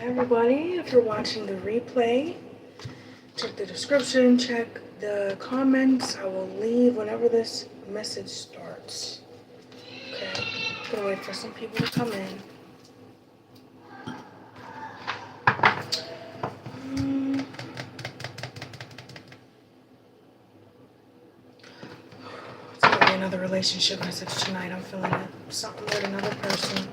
everybody, if you're watching the replay, check the description, check the comments. I will leave whenever this message starts. Okay, I'm gonna wait for some people to come in. It's gonna be another relationship message tonight. I'm feeling it. Something with another person.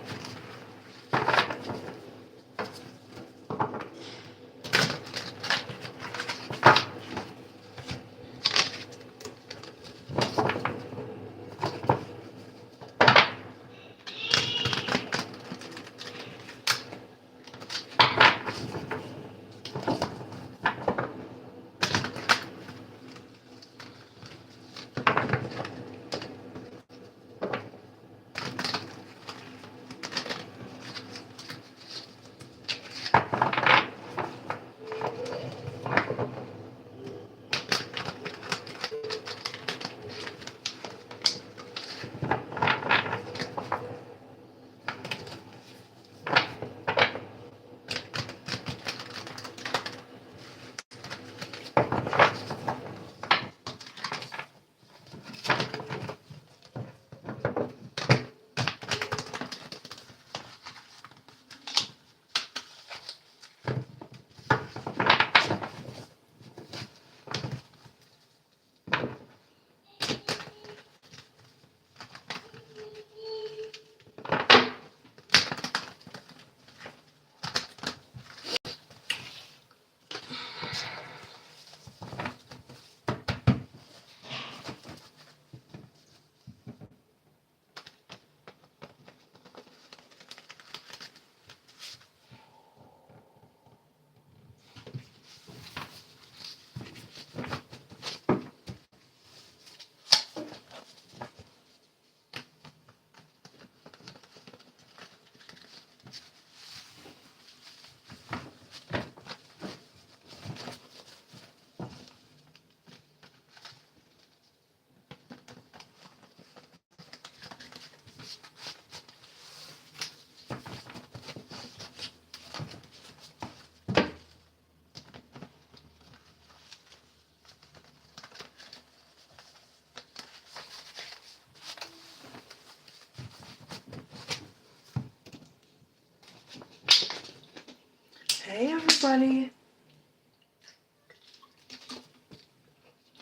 Hey everybody.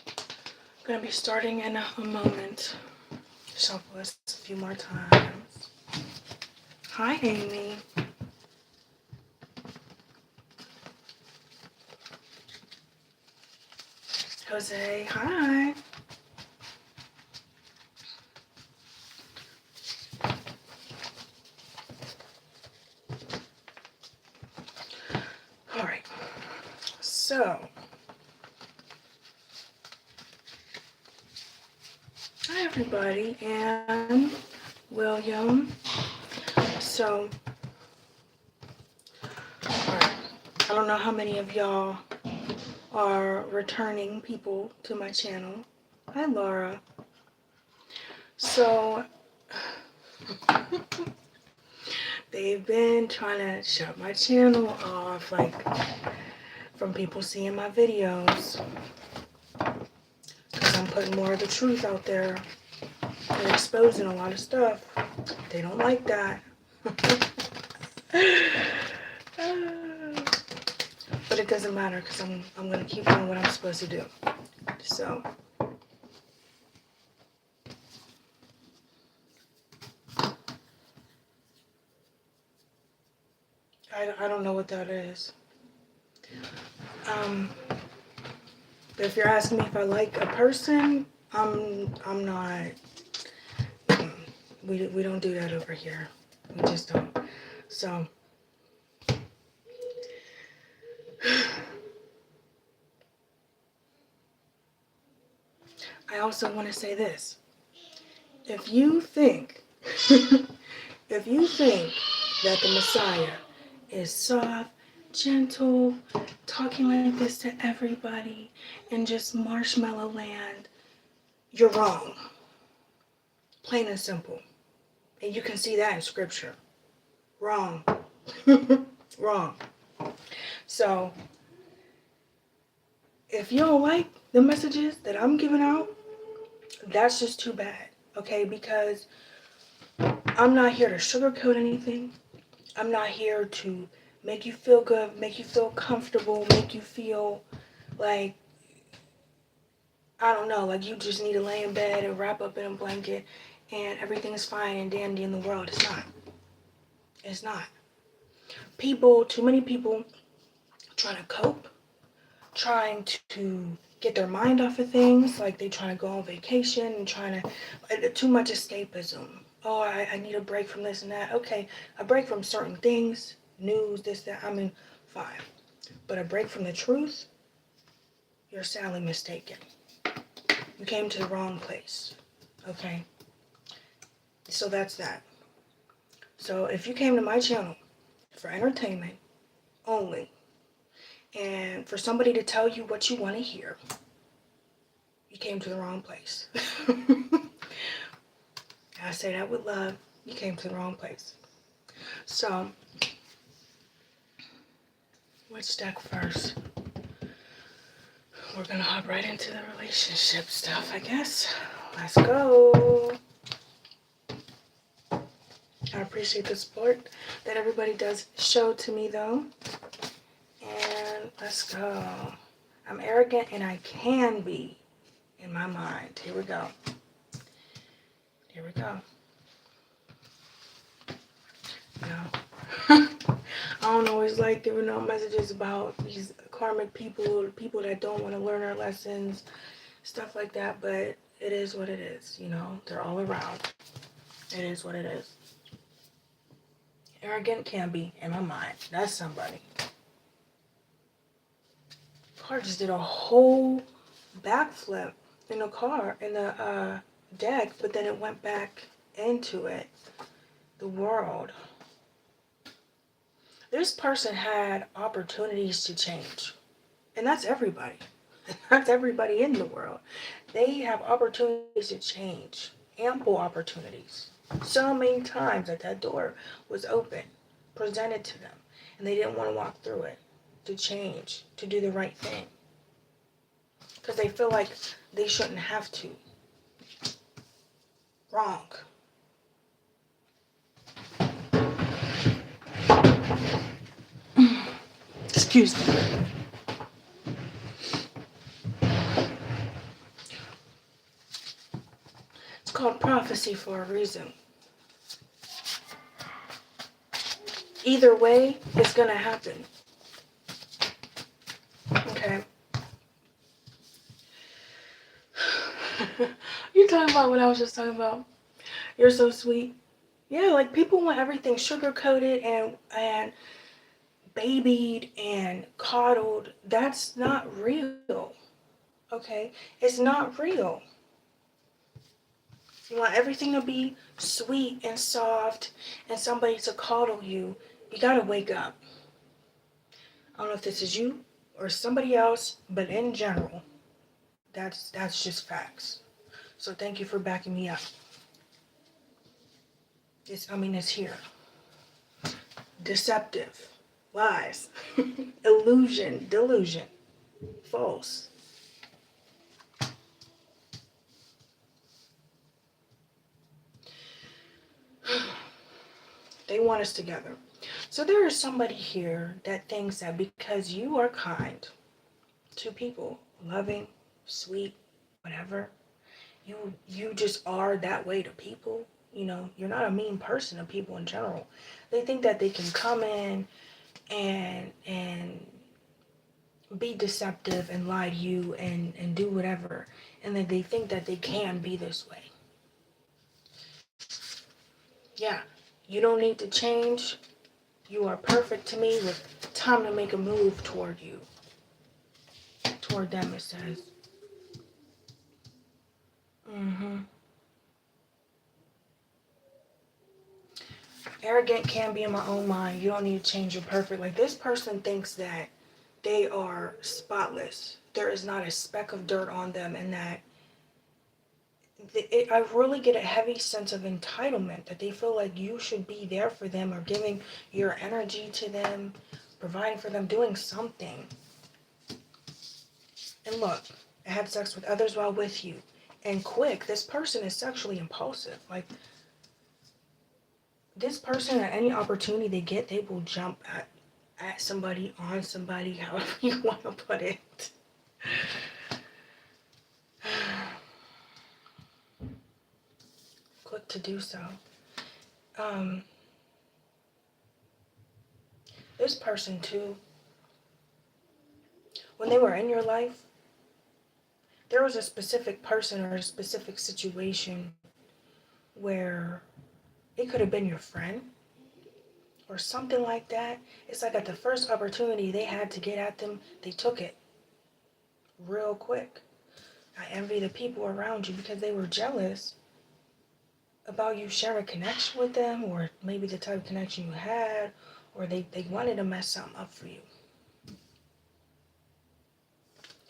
I'm gonna be starting in a moment. Shuffle this a few more times. Hi Amy. Jose, hi. All right. So, hi everybody, and William. So, all right. I don't know how many of y'all are returning people to my channel. Hi Laura. So, they've been trying to shut my channel off, like, from people seeing my videos. Because I'm putting more of the truth out there and exposing a lot of stuff. They don't like that. But it doesn't matter because I'm going to keep doing what I'm supposed to do. So. I don't know what that is. But if you're asking me if I like a person, I'm not. We don't do that over here. We just don't. So. I also want to say this. If you think that the Messiah is soft, gentle, talking like this to everybody, and just marshmallow land, you're wrong. Plain and simple. And you can see that in scripture. Wrong. Wrong. So if you don't like the messages that I'm giving out, that's just too bad, okay? Because I'm not here to sugarcoat anything. I'm not here to make you feel good, make you feel comfortable, make you feel like, I don't know, like you just need to lay in bed and wrap up in a blanket and everything is fine and dandy in the world. It's not. It's not. People, too many people trying to cope, trying to get their mind off of things, like they trying to go on vacation and trying to, too much escapism. Oh, I need a break from this and that. Okay, a break from certain things, news, this, that, I mean, fine. But a break from the truth, you're sadly mistaken. You came to the wrong place, okay? So that's that. So if you came to my channel for entertainment only, and for somebody to tell you what you want to hear, you came to the wrong place. I say that with love. You came to the wrong place. So, which deck first? We're gonna hop right into the relationship stuff, I guess. Let's go. I appreciate the support that everybody does show to me, though. And let's go. I'm arrogant and I can be in my mind. Here we go. Here we go. No. I don't always like giving out messages about these karmic people, people that don't want to learn their lessons, stuff like that, but it is what it is, you know? They're all around. It is what it is. Arrogant can be in my mind. That's somebody. Car just did a whole backflip in the car, in the deck, but then it went back into it. The world. This person had opportunities to change. And that's everybody. That's everybody in the world. They have opportunities to change. Ample opportunities. So many times that door was open, presented to them, and they didn't want to walk through it, to change, to do the right thing. Because they feel like they shouldn't have to. Wrong. Excuse me. It's called prophecy for a reason. Either way, it's going to happen. Okay. You talking about what I was just talking about? You're so sweet. Yeah, like people want everything sugar-coated and babied and coddled. That's not real. Okay? It's not real. You want everything to be sweet and soft and somebody to coddle you. You gotta wake up. I don't know if this is you or somebody else, but in general, that's just facts. So thank you for backing me up. It's here. Deceptive. Lies. Illusion. Delusion. False. They want us together. So there is somebody here that thinks that because you are kind to people, loving, sweet, whatever, you just are that way to people. You know, you're not a mean person to people in general. They think that they can come in and be deceptive and lie to you and do whatever. And then they think that they can be this way. Yeah, you don't need to change. You are perfect to me with time to make a move toward you. Toward them, it says. Arrogant can be in my own mind. You don't need to change. You're perfect. Like this person thinks that they are spotless. There is not a speck of dirt on them, and that I really get a heavy sense of entitlement, that they feel like you should be there for them or giving your energy to them, providing for them, doing something. And look, I had sex with others while with you. And quick, this person is sexually impulsive. Like, this person, at any opportunity they get, they will jump at somebody, on somebody, however you want to put it. Quick to do so. This person too, when they were in your life, there was a specific person or a specific situation where it could have been your friend or something like that. It's like at the first opportunity they had to get at them, they took it real quick. I envy the people around you because they were jealous about you sharing a connection with them, or maybe the type of connection you had, or they wanted to mess something up for you.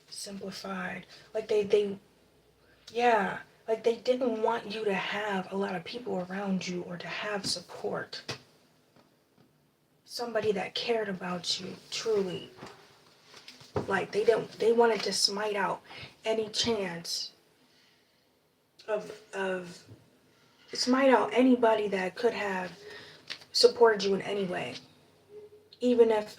Simplified. Like yeah, like they didn't want you to have a lot of people around you or to have support. Somebody that cared about you truly. Like they wanted to smite out any chance of smite out anybody that could have supported you in any way. Even if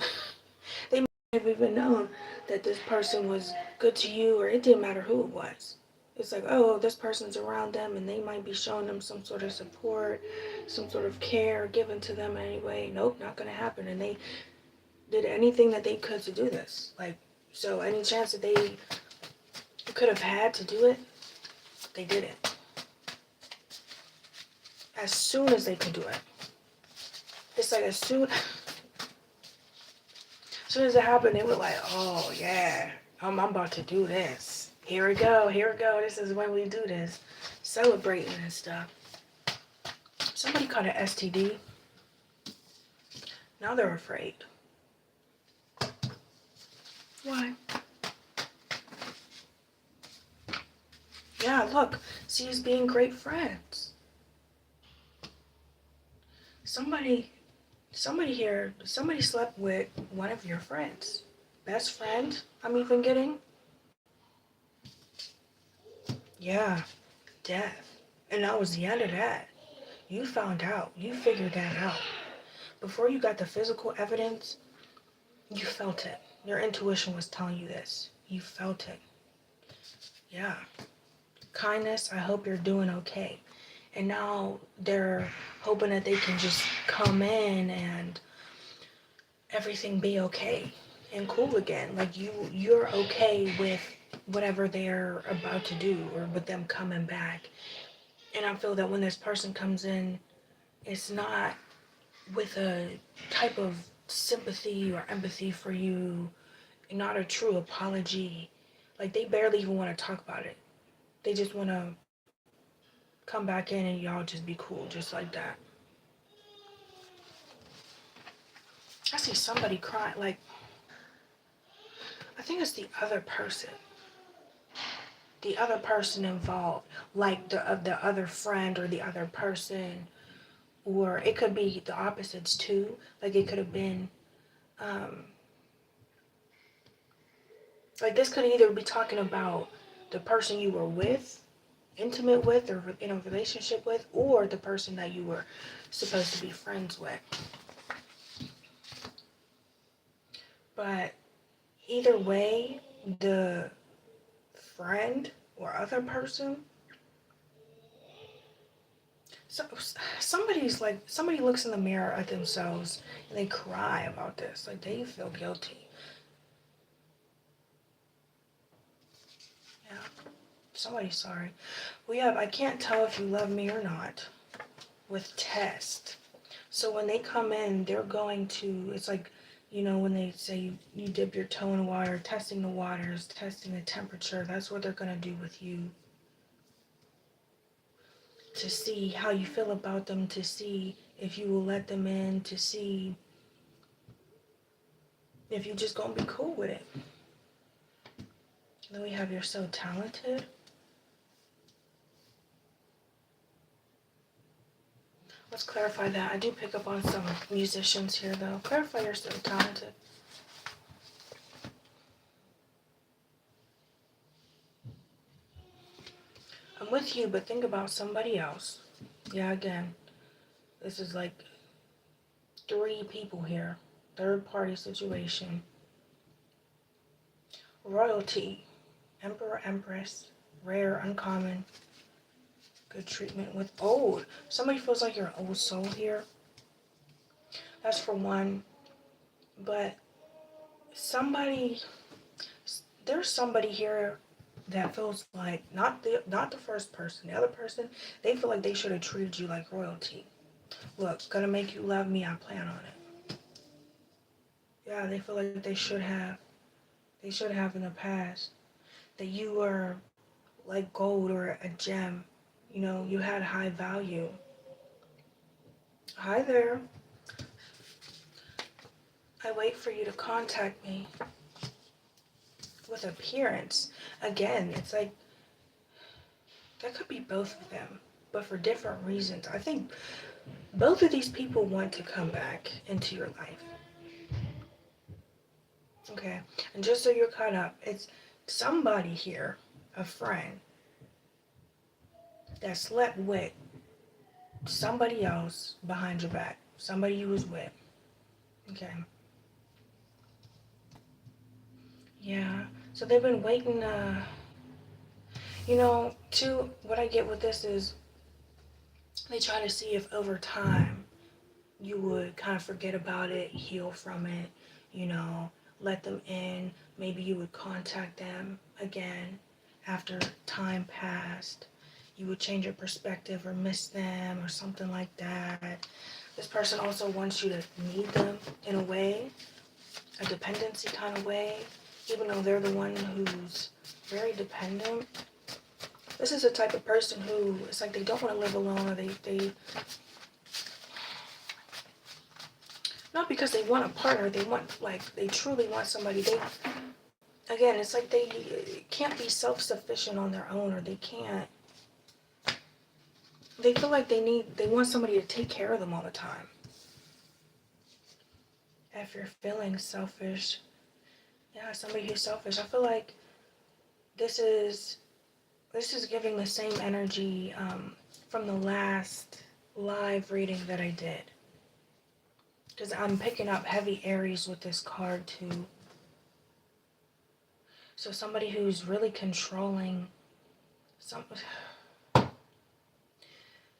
they might have even known that this person was good to you, or it didn't matter who it was. It's like, oh, this person's around them and they might be showing them some sort of support, some sort of care given to them anyway. Nope, not gonna happen. And they did anything that they could to do this. Like, so any chance that they could have had to do it, they did it. As soon as they could do it. It's like as soon as it happened, they were like, oh yeah, I'm about to do this. Here we go, this is when we do this. Celebrating and stuff. Somebody caught an STD. Now they're afraid. Why? Yeah, look, see us being great friends. Somebody here, somebody slept with one of your friends. Best friend, I'm even getting. Yeah, death. And that was the end of that. You found out. You figured that out. Before you got the physical evidence, you felt it. Your intuition was telling you this. You felt it. Yeah. Kindness, I hope you're doing okay. And now they're hoping that they can just come in and everything be okay and cool again. Like you're okay with whatever they're about to do or with them coming back. And I feel that when this person comes in, it's not with a type of sympathy or empathy for you, not a true apology. Like they barely even want to talk about it. They just want to come back in and y'all just be cool, just like that. I see somebody crying, like, I think it's the other person involved, like the other friend or the other person, or it could be the opposites too. Like it could have been, like this could either be talking about the person you were with, intimate with, or in a relationship with, or the person that you were supposed to be friends with. But either way, the friend or other person, so somebody looks in the mirror at themselves and they cry about this. Like they feel guilty. Yeah. Somebody's sorry. We have, I can't tell if you love me or not with test. So when they come in, they're going to, it's like, you know, when they say you dip your toe in water, testing the waters, testing the temperature, that's what they're going to do with you. To see how you feel about them, to see if you will let them in, to see if you're just going to be cool with it. Then we have you're so talented. Let's clarify that. I do pick up on some musicians here, though. Clarify you're still talented. I'm with you, but think about somebody else. Yeah, again, this is like 3 people here. Third party situation. Royalty. Emperor, Empress. Rare, uncommon. Good treatment with old. Somebody feels like you're an old soul here. That's for one. But there's somebody here that feels like, not the first person, the other person, they feel like they should have treated you like royalty. Look, gonna make you love me, I plan on it. Yeah, they feel like they should have in the past. That you were like gold or a gem. You know, you had high value. Hi there. I wait for you to contact me. With appearance. Again, it's like, that could be both of them, but for different reasons. I think both of these people want to come back into your life. Okay, and just so you're caught up, it's somebody here, a friend, that slept with somebody else behind your back, somebody you was with. Okay. Yeah, so they've been waiting, what I get with this is they try to see if over time you would kind of forget about it, heal from it, let them in. Maybe you would contact them again after time passed. You would change your perspective or miss them or something like that. This person also wants you to need them in a way, a dependency kind of way, even though they're the one who's very dependent. This is a type of person who, it's like they don't want to live alone, or they not because they want a partner, they truly want somebody. Again, it's like they can't be self-sufficient on their own, or they feel like they want somebody to take care of them all the time. If you're feeling selfish, yeah, somebody who's selfish, I feel like this is giving the same energy from the last live reading that I did. Because I'm picking up heavy Aries with this card too. So somebody who's really controlling,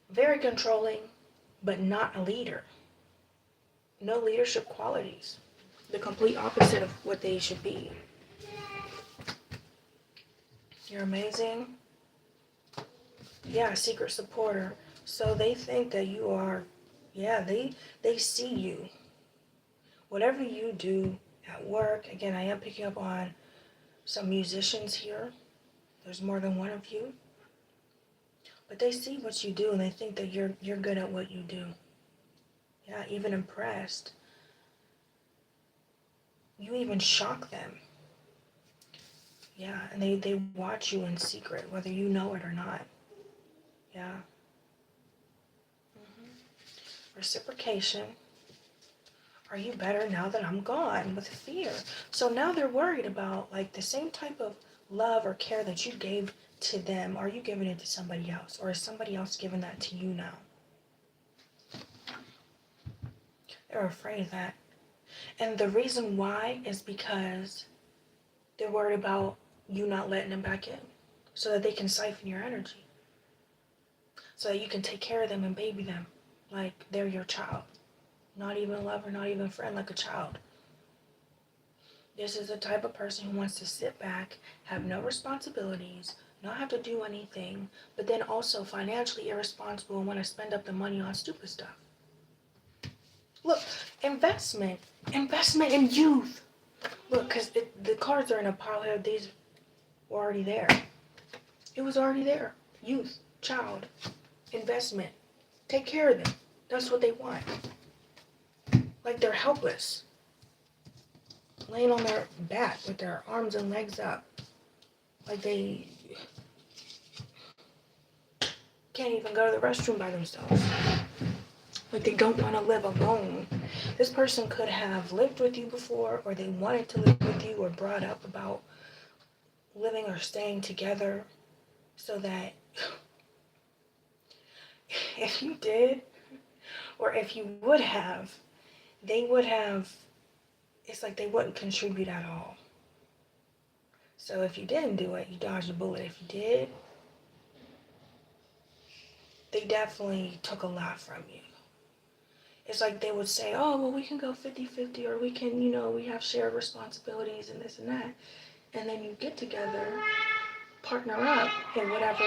very controlling, but not a leader. No leadership qualities. The complete opposite of what they should be. You're amazing. Yeah, secret supporter. So they think that you are, they see you. Whatever you do at work, again, I am picking up on some musicians here. There's more than one of you. But they see what you do and they think that you're good at what you do. Yeah, even impressed. You even shock them. Yeah, and they watch you in secret, whether you know it or not. Yeah. Reciprocation. Are you better now that I'm gone? With fear. So now they're worried about like the same type of love or care that you gave to them. Are you giving it to somebody else? Or is somebody else giving that to you now? They're afraid of that. And the reason why is because they're worried about you not letting them back in. So that they can siphon your energy. So that you can take care of them and baby them like they're your child. Not even a lover, not even a friend, like a child. This is the type of person who wants to sit back, have no responsibilities, not have to do anything, but then also financially irresponsible and want to spend up the money on stupid stuff. Look, investment in youth. Look, because the cards are in a pile here. These were already there. It was already there. Youth, child, investment. Take care of them. That's what they want. Like they're helpless. Laying on their back with their arms and legs up. Like they can't even go to the restroom by themselves. Like they don't want to live alone. This person could have lived with you before, or they wanted to live with you, or brought up about living or staying together, so that if you did, or if you would have, they would have, it's like they wouldn't contribute at all. So if you didn't do it, you dodged a bullet. If you did, they definitely took a lot from you. It's like they would say, oh, well, we can go 50-50, or we can, we have shared responsibilities and this and that. And then you get together, partner up in whatever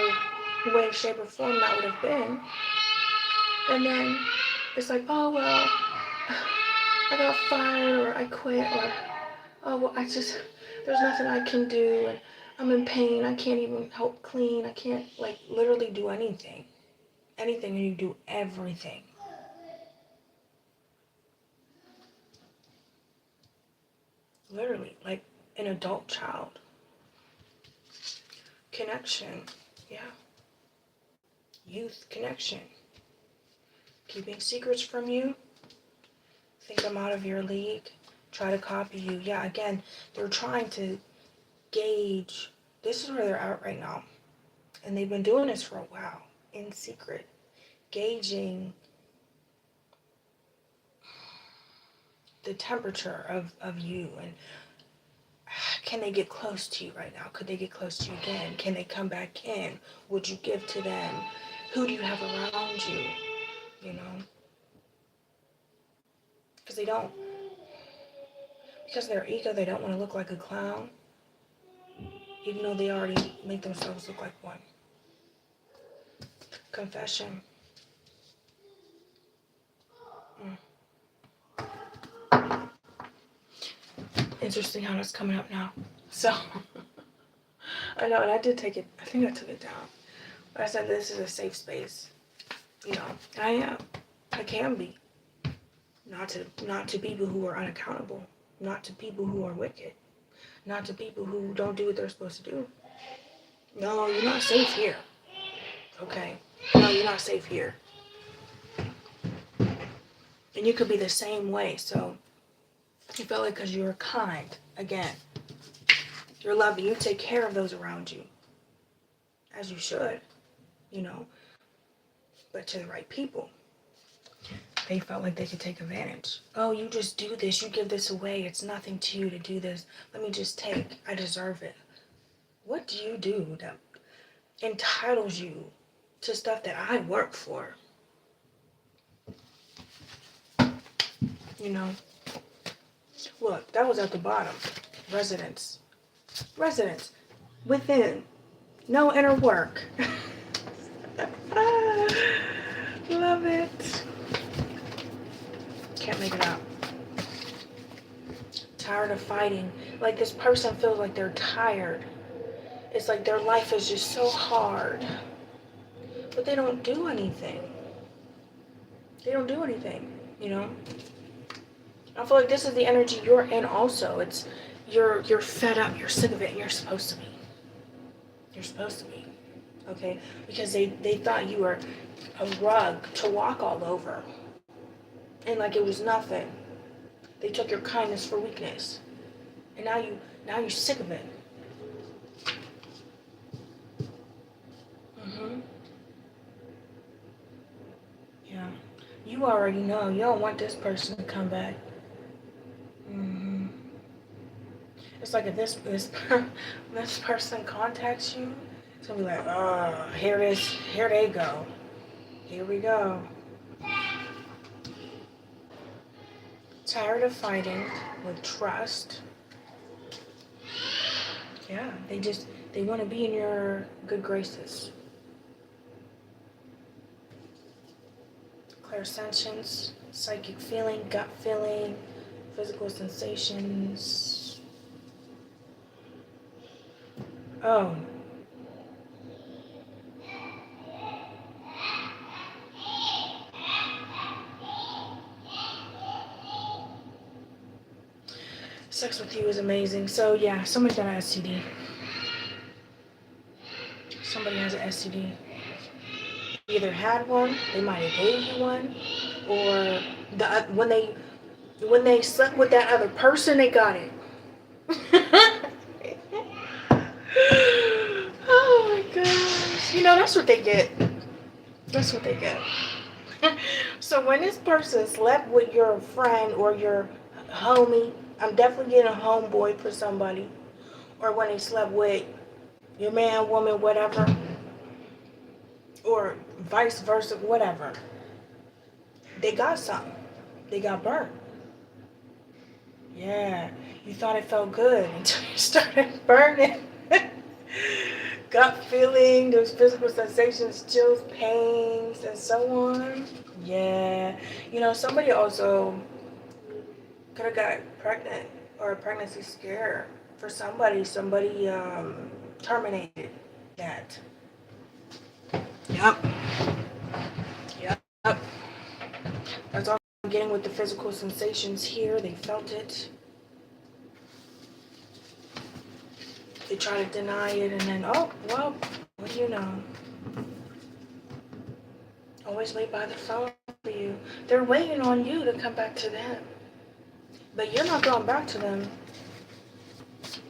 way, shape, or form that would have been. And then it's like, oh, well, I got fired, or I quit, or, oh, well, there's nothing I can do, and I'm in pain, I can't even help clean, I can't, literally do anything. Anything, and you do everything. Literally, like an adult child. Connection, yeah. Youth connection. Keeping secrets from you. Think I'm out of your league. Try to copy you. Yeah, again, they're trying to gauge. This is where they're at right now. And they've been doing this for a while, in secret. Gauging the temperature of you, and can they get close to you right now? Could they get close to you again? Can they come back in? Would you give to them? Who do you have around you? Because because of their ego, they don't want to look like a clown, even though they already make themselves look like one. Confession. Interesting how that's coming up now. So, I know, and I think I took it down. But I said this is a safe space. I am. I can be. Not to people who are unaccountable. Not to people who are wicked. Not to people who don't do what they're supposed to do. No, you're not safe here. Okay? No, you're not safe here. And you could be the same way, so you feel like because you're kind, again, you're loving, you take care of those around you, as you should, but to the right people. They felt like they could take advantage. Oh, you just do this, you give this away, it's nothing to you to do this, let me just take, I deserve it. What do you do that entitles you to stuff that I work for? Look, that was at the bottom. Residents. Within. No inner work. Love it. Can't make it out. Tired of fighting. Like this person feels like they're tired. It's like their life is just so hard. But they don't do anything. I feel like this is the energy you're in also. It's you're fed up, you're sick of it, and you're supposed to be. Okay? Because they thought you were a rug to walk all over. And like it was nothing. They took your kindness for weakness. And now you're sick of it. Yeah. You already know you don't want this person to come back. It's like if this person contacts you, it's gonna be like, oh, here they go. Here we go. Tired of fighting with trust. Yeah, they want to be in your good graces. Clairsentience, psychic feeling, gut feeling, physical sensations. Oh. Sex with you is amazing. So yeah, somebody got an STD. Somebody has an STD. Either had one, they might have gave you one, or when they slept with that other person, they got it. Oh my gosh. That's what they get. That's what they get. So when this person slept with your friend or your homie, I'm definitely getting a homeboy for somebody. Or when they slept with your man, woman, whatever. Or vice versa, whatever. They got something. They got burnt. Yeah. You thought it felt good until you started burning. Gut feeling, those physical sensations, chills, pains, and so on. Yeah. Somebody also could have got pregnant or a pregnancy scare for somebody. Somebody terminated that. Yep. Yep. That's all I'm getting with the physical sensations here. They felt it. They try to deny it and then, oh, well, what do you know? Always wait by the phone for you. They're waiting on you to come back to them. But you're not going back to them.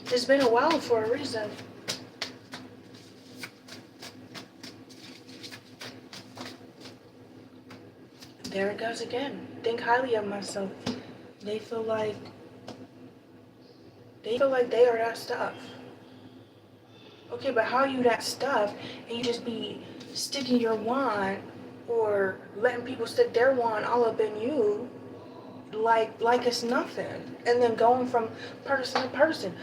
It's been a while for a reason. There it goes again. Think highly of myself. They feel like they are that stuff. Okay, but how are you that stuff and you just be sticking your wand or letting people stick their wand all up in you like it's nothing, and then going from person to person?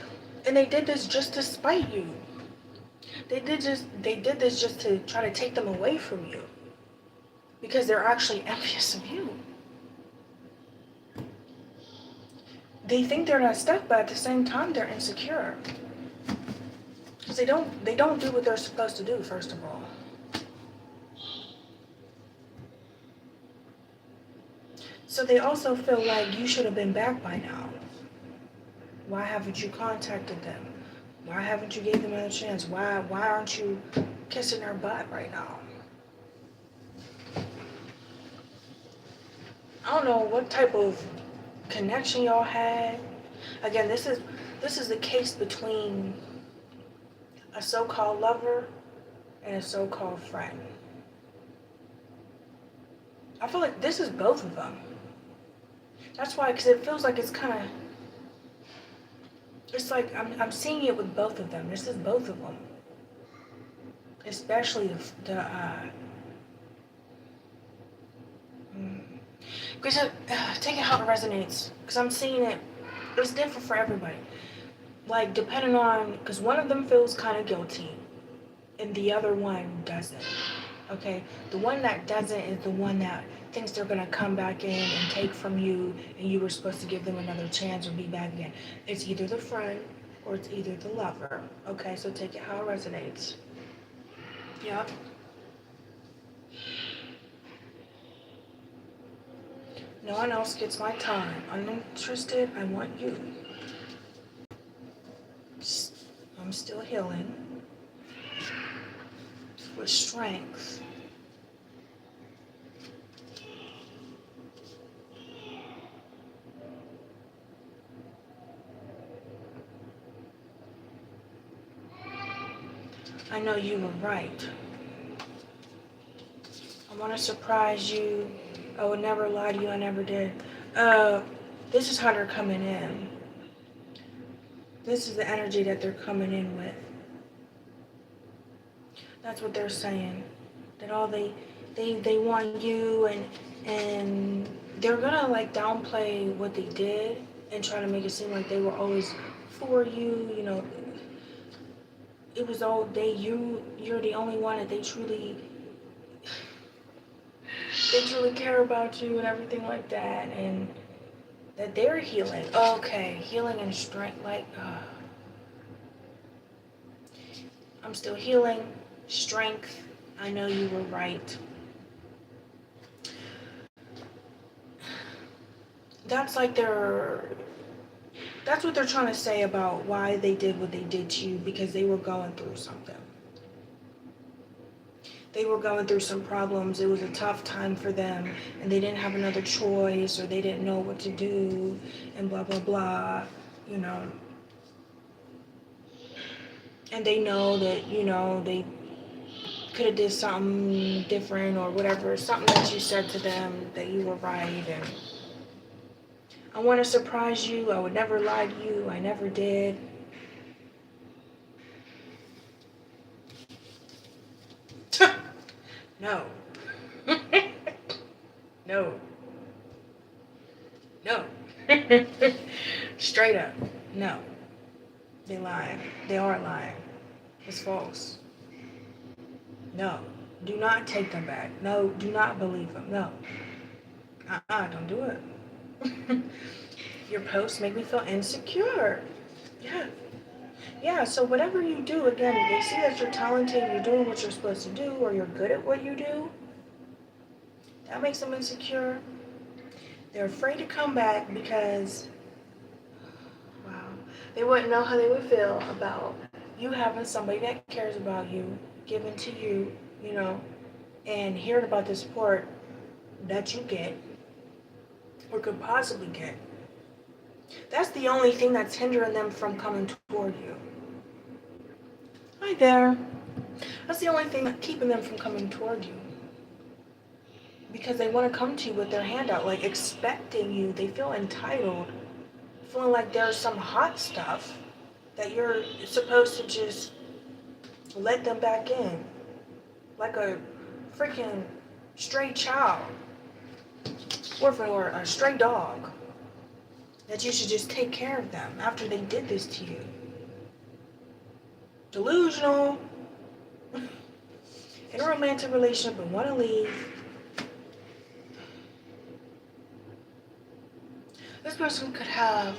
And they did this just to spite you. They did this just to try to take them away from you because they're actually envious of you. They think they're not stuck, but at the same time they're insecure. Because they don't do what they're supposed to do, first of all. So they also feel like you should have been back by now. Why haven't you contacted them? Why haven't you gave them another chance? Why aren't you kissing their butt right now? I don't know what type of connection y'all had. Again, this is the case between a so-called lover and a so-called friend. I feel like this is both of them. That's why, because it feels like it's kind of, it's like I'm seeing it with both of them. This is both of them. Especially because take it how it resonates. Because I'm seeing it, it's different for everybody. Like, depending on, because one of them feels kind of guilty and the other one doesn't. Okay? The one that doesn't is the one that thinks they're going to come back in and take from you and you were supposed to give them another chance or be back again. It's either the friend or it's either the lover. Okay? So take it how it resonates. Yep. No one else gets my time. Uninterested, I want you. I'm still healing with strength. I know you were right. I want to surprise you. I would never lie to you. I never did. This is how they're coming in. This is the energy that they're coming in with. That's what they're saying. That all they want you, and they're gonna like downplay what they did and try to make it seem like they were always for you. It was all you're the only one that they truly care about you and everything like that, and that they're healing. Okay, healing and strength. I'm still healing, strength. I know you were right. That's what they're trying to say about why they did what they did to you, because they were going through something. they were going through some problems. It was a tough time for them, and they didn't have another choice, or they didn't know what to do, and blah, blah, blah, you know. And they know that, you know, they could have did something different or whatever, something that you said to them that you were right, and I want to surprise you, I would never lie to you, I never did. No. No. No. Straight up. No. They lying. They are lying. It's false. No. Do not take them back. No. Do not believe them. No. Don't do it. Your posts make me feel insecure. Yeah. Yeah, so whatever you do, again, they see that you're talented, you're doing what you're supposed to do, or you're good at what you do, that makes them insecure. They're afraid to come back because, wow, they wouldn't know how they would feel about you having somebody that cares about you, giving to you, you know, and hearing about the support that you get, or could possibly get. That's the only thing that's hindering them from coming toward you. Hi there. That's the only thing that's keeping them from coming toward you. Because they want to come to you with their hand out, like expecting you. They feel entitled, feeling like there's some hot stuff that you're supposed to just let them back in. Like a freaking stray child. Or a stray dog. That you should just take care of them after they did this to you. Delusional. In a romantic relationship and want to leave. This person could have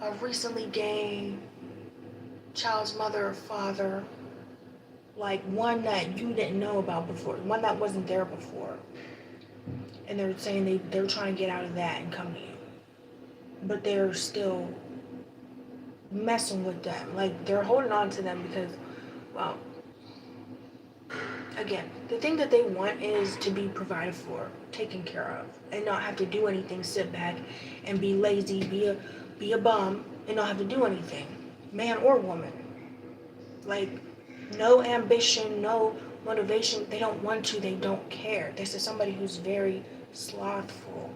a recently gained child's mother or father, like one that you didn't know about before, one that wasn't there before. And they're saying they're trying to get out of that and come to you. But they're still messing with them. Like, they're holding on to them because, well, again, the thing that they want is to be provided for, taken care of, and not have to do anything, sit back and be lazy, be a bum, and not have to do anything, man or woman. Like, no ambition, no motivation. They don't want to, they don't care. This is somebody who's very slothful.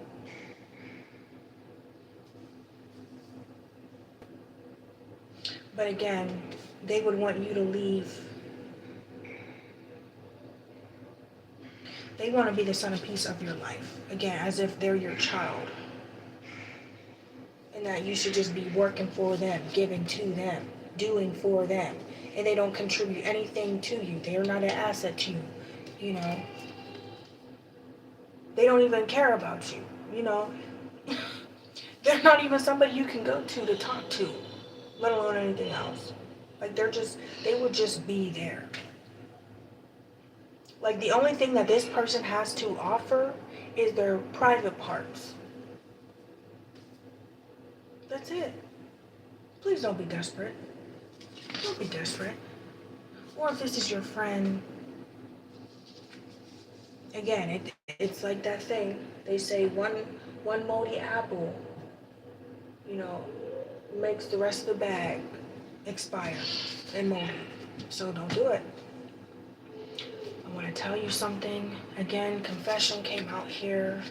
But again, they would want you to leave. They want to be the centerpiece of your life. Again, as if they're your child. And that you should just be working for them, giving to them, doing for them. And they don't contribute anything to you. They are not an asset to you, you know. They don't even care about you, you know. They're not even somebody you can go to talk to, let alone anything else. Like, they would just be there. Like, the only thing that this person has to offer is their private parts. That's it. Please don't be desperate. Don't be desperate. Or if this is your friend, again, it's like that thing. They say one moldy apple, you know, makes the rest of the bag expire and moldy. So don't do it. I want to tell you something. Again, confession came out here.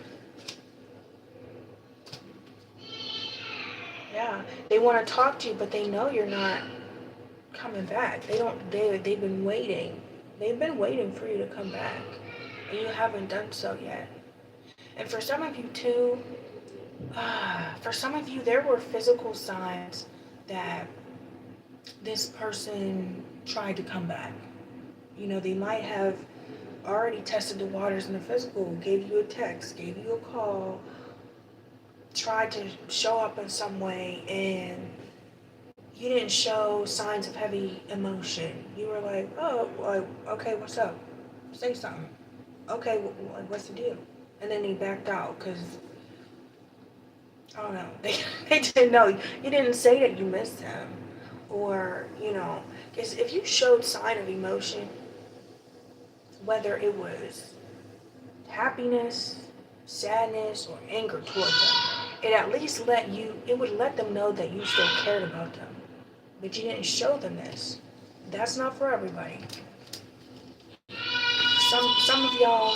Yeah, they want to talk to you, but they know you're not coming back. They've been waiting. They've been waiting for you to come back, and you haven't done so yet. And for some of you too, there were physical signs that this person tried to come back. You know, they might have already tested the waters in the physical, gave you a text, gave you a call, tried to show up in some way, and you didn't show signs of heavy emotion. You were like, oh, okay, what's up? Say something. Okay, what's the deal? And then they backed out because, I don't know, they didn't know. You didn't say that you missed them. Or, you know, because if you showed sign of emotion, whether it was happiness, sadness, or anger toward them, it at least would let them know that you still cared about them. But you didn't show them this. That's not for everybody. Some of y'all,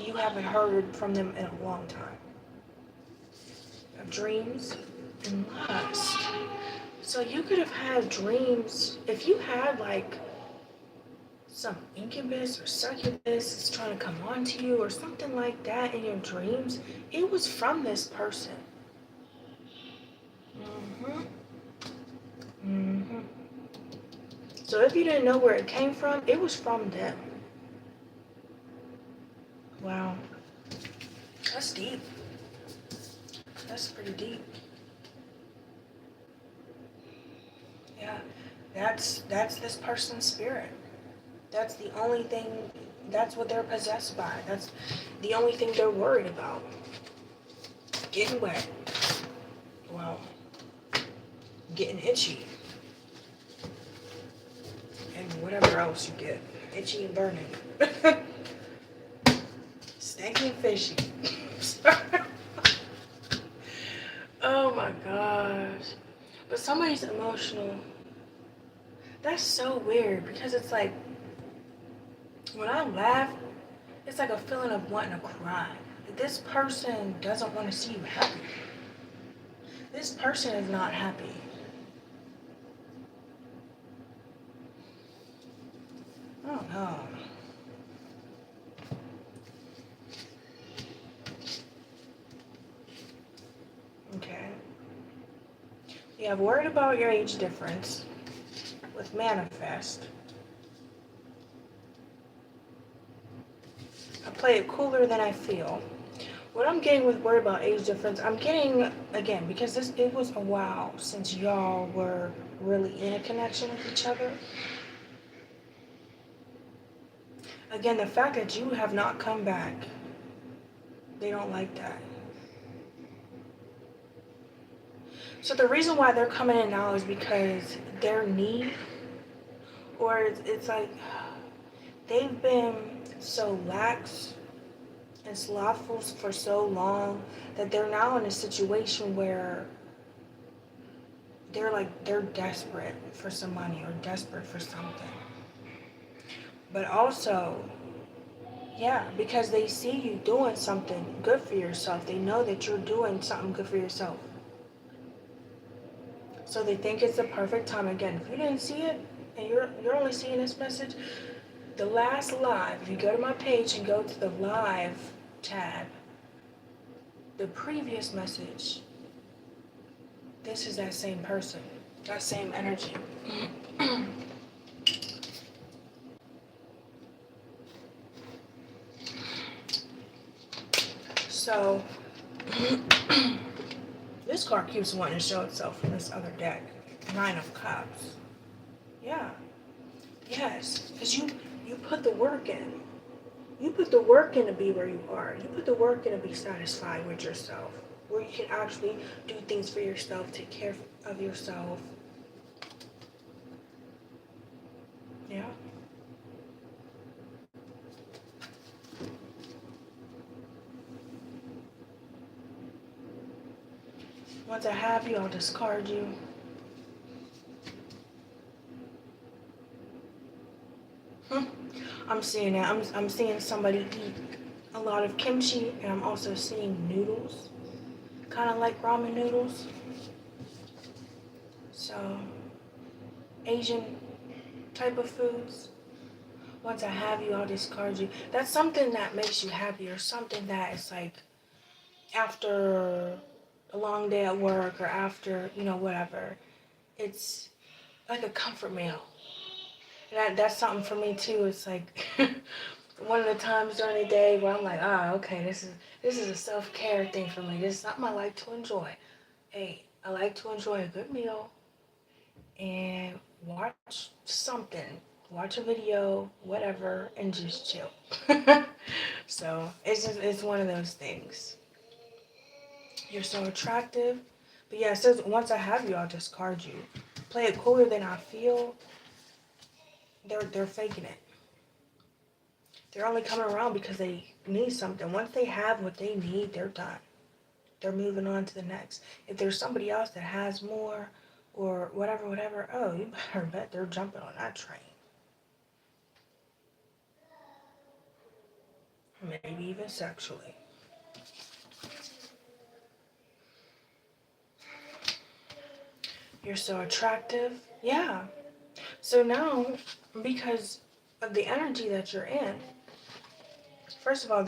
you haven't heard from them in a long time. Of dreams and lust. So you could have had dreams, if you had like some incubus or succubus is trying to come on to you or something like that in your dreams, it was from this person. So if you didn't know where it came from, it was from them. Wow. That's deep. That's pretty deep. Yeah. That's this person's spirit. That's the only thing, that's what they're possessed by. That's the only thing they're worried about. Getting wet. Wow. Getting itchy. And whatever else you get. Itchy and burning. Stanky and fishy. Oh my gosh. But somebody's emotional. That's so weird because it's like, when I laugh, it's like a feeling of wanting to cry. This person doesn't want to see you happy. This person is not happy. I don't know. Okay. You have worried about your age difference with manifest. I play it cooler than I feel. What I'm getting with worried about age difference, I'm getting, again, because it was a while since y'all were really in a connection with each other. Again, the fact that you have not come back, they don't like that. So the reason why they're coming in now is because their need, or it's like they've been so lax and slothful for so long that they're now in a situation where they're desperate for some money or desperate for something. But also, yeah, because they see you doing something good for yourself. They know that you're doing something good for yourself. So they think it's the perfect time. Again, if you didn't see it and you're only seeing this message, the last live, if you go to my page and go to the live tab, the previous message, this is that same person, that same energy. So this card keeps wanting to show itself from this other deck. 9 of Cups. Yeah. Yes. Because you put the work in. You put the work in to be where you are. You put the work in to be satisfied with yourself. Where you can actually do things for yourself, take care of yourself. Yeah. Once I have you, I'll discard you. I'm seeing that. I'm seeing somebody eat a lot of kimchi, and I'm also seeing noodles, kind of like ramen noodles. So, Asian type of foods. Once I have you, I'll discard you. That's something that makes you happy, or something that is like after a long day at work, or after, whatever. It's like a comfort meal. That's something for me too. It's like one of the times during the day where I'm like, okay, this is a self-care thing for me. This is something I like to enjoy. Hey, I like to enjoy a good meal and watch something, watch a video, whatever, and just chill. So it's one of those things. You're so attractive. But yeah, it says once I have you, I'll discard you. Play it cooler than I feel. They're faking it. They're only coming around because they need something. Once they have what they need, they're done. They're moving on to the next. If there's somebody else that has more or whatever, oh, you better bet they're jumping on that train. Maybe even sexually. You're so attractive. Yeah. So now, because of the energy that you're in, first of all,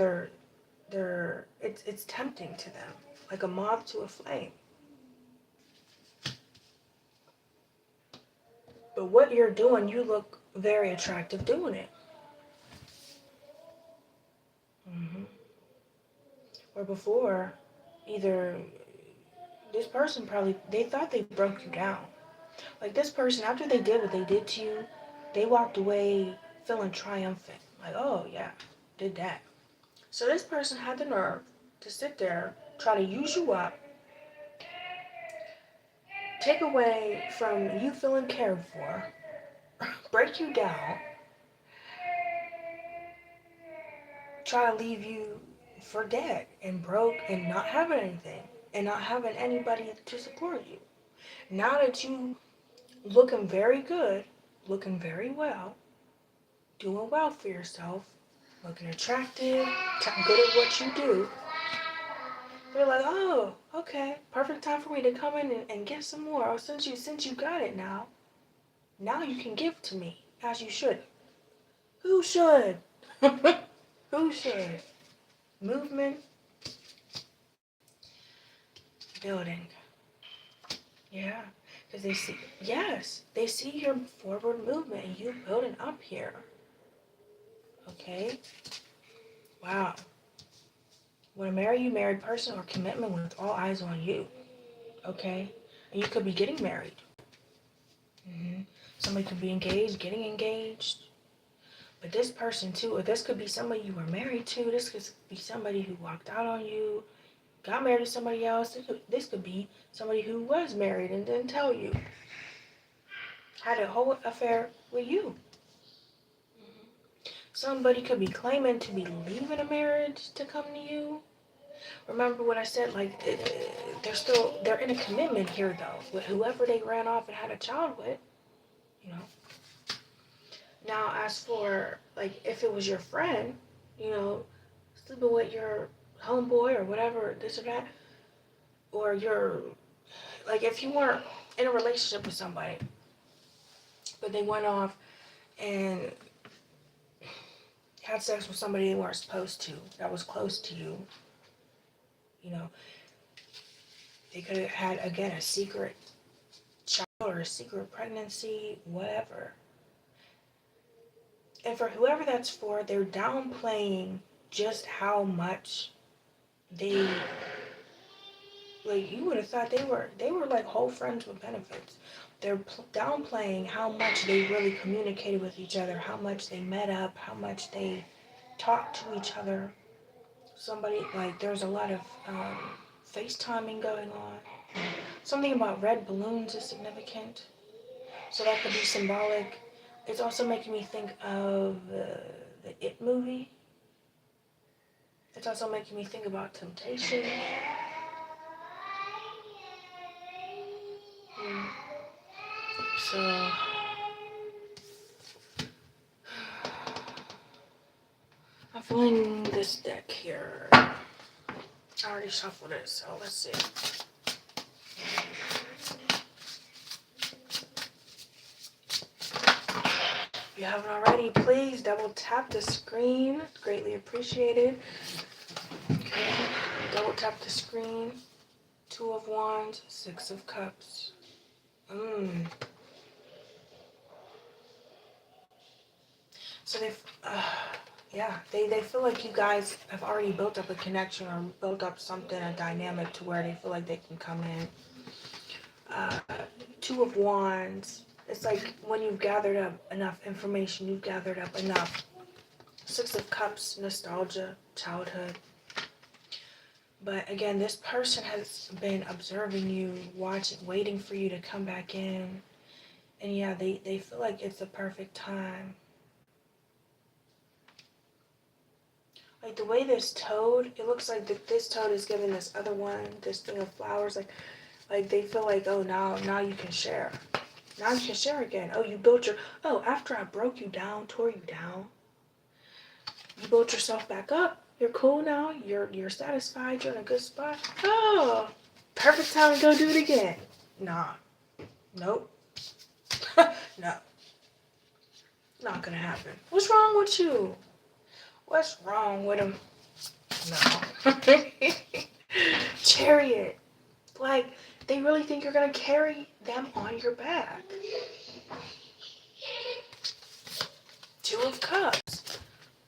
it's tempting to them, like a moth to a flame. But what you're doing, you look very attractive doing it. Or before, either this person probably, they thought they broke you down. Like this person, after they did what they did to you, they walked away feeling triumphant. Like, oh yeah, did that. So this person had the nerve to sit there, try to use you up, take away from you feeling cared for, break you down, try to leave you for dead and broke and not having anything and not having anybody to support you. Now that you looking very good, looking very well, doing well for yourself, looking attractive, good at what you do, they're like, oh, okay, perfect time for me to come in and get some more. Oh, since you got it now you can give to me as you should. Who should? Who should? Movement, building. Yeah, because they see your forward movement and you building up here. Okay? Wow. Want to marry you, married person, or commitment with all eyes on you. Okay? And you could be getting married. Somebody could be engaged, getting engaged. But this person too, or this could be somebody you were married to. This could be somebody who walked out on you, got married to somebody else. This could be somebody who was married and didn't tell you. Had a whole affair with you. Somebody could be claiming to be leaving a marriage to come to you. Remember what I said, like, they're in a commitment here, though, with whoever they ran off and had a child with, you know. Now, as for, like, if it was your friend, you know, sleeping with your homeboy or whatever, this or that, or like, if you weren't in a relationship with somebody, but they went off and had sex with somebody they weren't supposed to, that was close to you, you know, they could have had, again, a secret child or a secret pregnancy, whatever. And for whoever that's for, they're downplaying just how much they, like, you would have thought they were like whole friends with benefits. They're downplaying how much they really communicated with each other, how much they met up, how much they talked to each other. Somebody, like, there's a lot of FaceTiming going on. Something about red balloons is significant. So that could be symbolic. It's also making me think of the It movie. It's also making me think about temptation. So, I'm feeling this deck here. I already shuffled it, so let's see. If you haven't already, please double tap the screen. Greatly appreciated. Okay, double tap the screen. 2 of Wands, 6 of Cups. So they feel like you guys have already built up a connection or built up something, a dynamic to where they feel like they can come in. 2 of Wands. It's like when you've gathered up enough information, you've gathered up enough. 6 of Cups, nostalgia, childhood. But again, this person has been observing you, watching, waiting for you to come back in. And yeah, they feel like it's the perfect time. Like the way this toad, it looks like this toad is giving this other one this thing of flowers. Like they feel like, oh, now you can share. Now you can share again. Oh, you built your, oh, after I broke you down, tore you down, you built yourself back up. You're cool now. You're satisfied. You're in a good spot. Oh, perfect time to go do it again. Nah. Nope. No. Not gonna happen. What's wrong with you? What's wrong with him? No. Chariot. Like, they really think you're gonna carry them on your back. Two of Cups.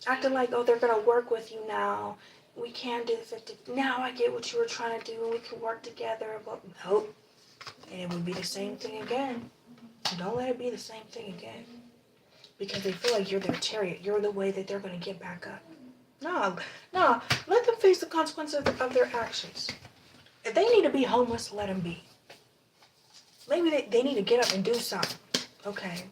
Acting like, oh, they're gonna work with you now. We can do the 50. Now I get what you were trying to do and we can work together. But nope. And it would be the same thing again. Don't let it be the same thing again. Because they feel like you're their chariot. You're the way that they're gonna get back up. No. Let them face the consequences of their actions. If they need to be homeless, let them be. Maybe they need to get up and do something. Okay.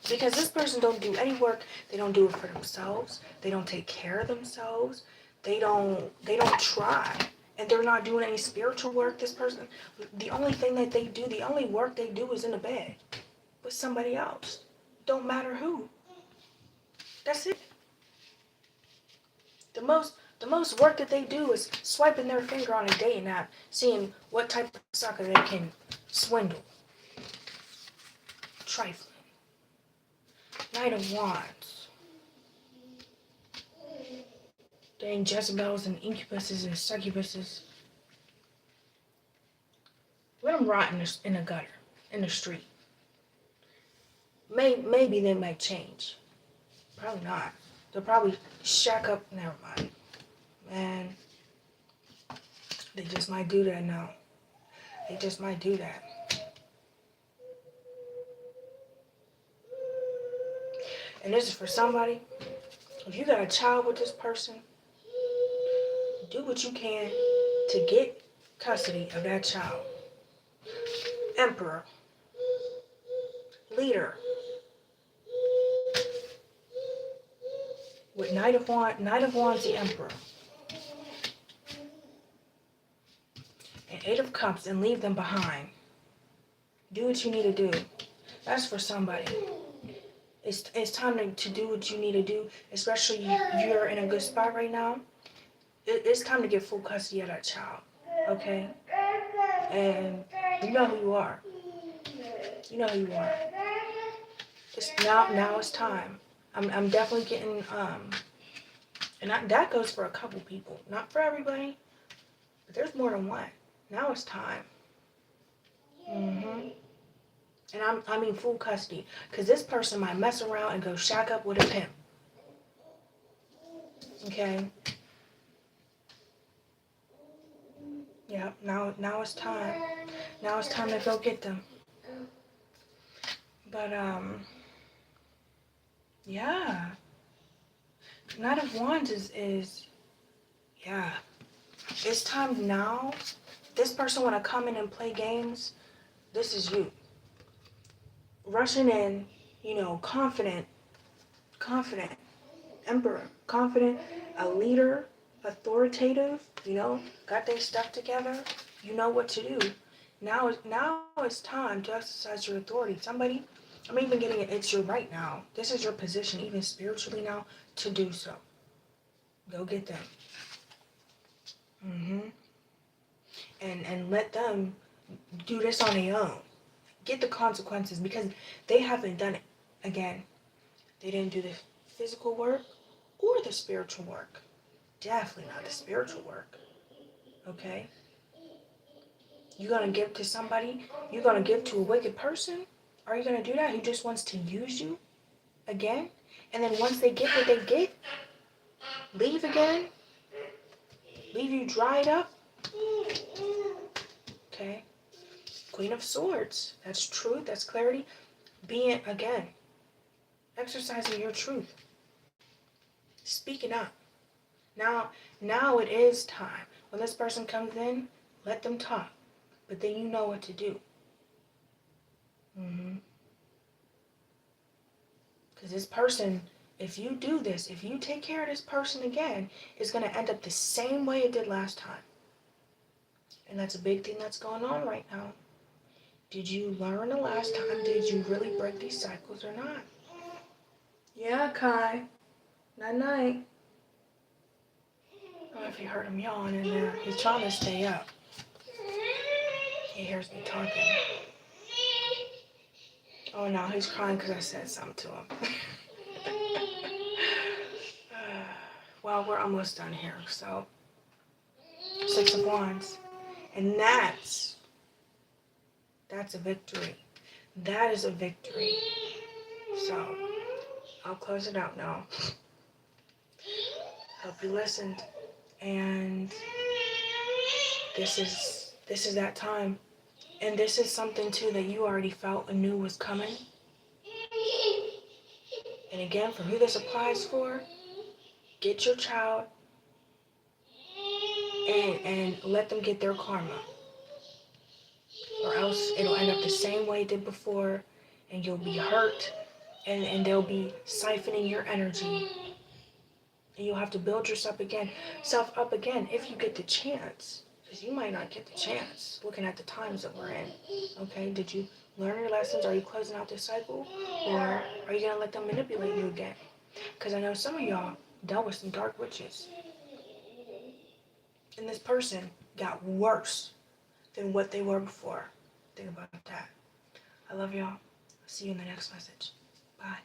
Because this person don't do any work. They don't do it for themselves. They don't take care of themselves. They don't try. And they're not doing any spiritual work. This person, the only thing that they do, the only work they do is in the bed with somebody else. Don't matter who. That's it. The most work that they do is swiping their finger on a dating app, seeing what type of sucker they can swindle. Trifling. Knight of Wands. Dang Jezebels and incubuses and succubuses. Let them rot in the gutter, in the street. Maybe they might change. Probably not. They'll probably shack up. Never mind. Man, they just might do that now. They just might do that. And this is for somebody. If you got a child with this person, do what you can to get custody of that child. Emperor. Leader. With Knight of Wands, the Emperor. And Eight of Cups, and leave them behind. Do what you need to do. That's for somebody. It's time to do what you need to do, especially you're in a good spot right now. It's time to get full custody of that child, okay? And you know who you are. You know who you are. Now it's time. I'm definitely getting, and that goes for a couple people. Not for everybody, but there's more than one. Now it's time. Mm-hmm. And I mean full custody. Because this person might mess around and go shack up with a pimp. Okay? Yeah, now it's time. Now it's time to go get them. But, yeah. Knight of Wands is yeah. It's time now. This person want to come in and play games. This is you. Rushing in, confident, emperor, confident, a leader, authoritative, got their stuff together. You know what to do. Now it's time to exercise your authority. Somebody, I'm even getting it. It's your right now. This is your position, even spiritually now, to do so. Go get them. And let them do this on their own. Get the consequences because they haven't done it. Again, they didn't do the physical work or the spiritual work. Definitely not the spiritual work. Okay? You're going to give to somebody? You're going to give to a wicked person? Are you going to do that? Who just wants to use you again? And then once they get what they get, leave again? Leave you dried up? Okay? Queen of Swords. That's truth. That's clarity. Being, again, exercising your truth. Speaking up. Now it is time. When this person comes in, let them talk. But then you know what to do. Because this person, if you do this, if you take care of this person again, it's going to end up the same way it did last time. And that's a big thing that's going on right now. Did you learn the last time? Did you really break these cycles or not? Yeah, Kai. Night-night. I don't know if you heard him yawn in there. He's trying to stay up. He hears me talking. Oh no, he's crying because I said something to him. Well, we're almost done here. So, 6 of Wands. And that's a victory. That is a victory. So, I'll close it out now. Hope you listened. And this is that time. And this is something too that you already felt and knew was coming. And again, for who this applies for, get your child and let them get their karma. Or else it'll end up the same way it did before, and you'll be hurt, and they'll be siphoning your energy. And you'll have to build yourself up again if you get the chance. Because you might not get the chance, looking at the times that we're in. Okay, did you learn your lessons? Are you closing out this cycle? Or are you going to let them manipulate you again? Because I know some of y'all dealt with some dark witches. And this person got worse than what they were before. Think about that. I love y'all. See you in the next message. Bye.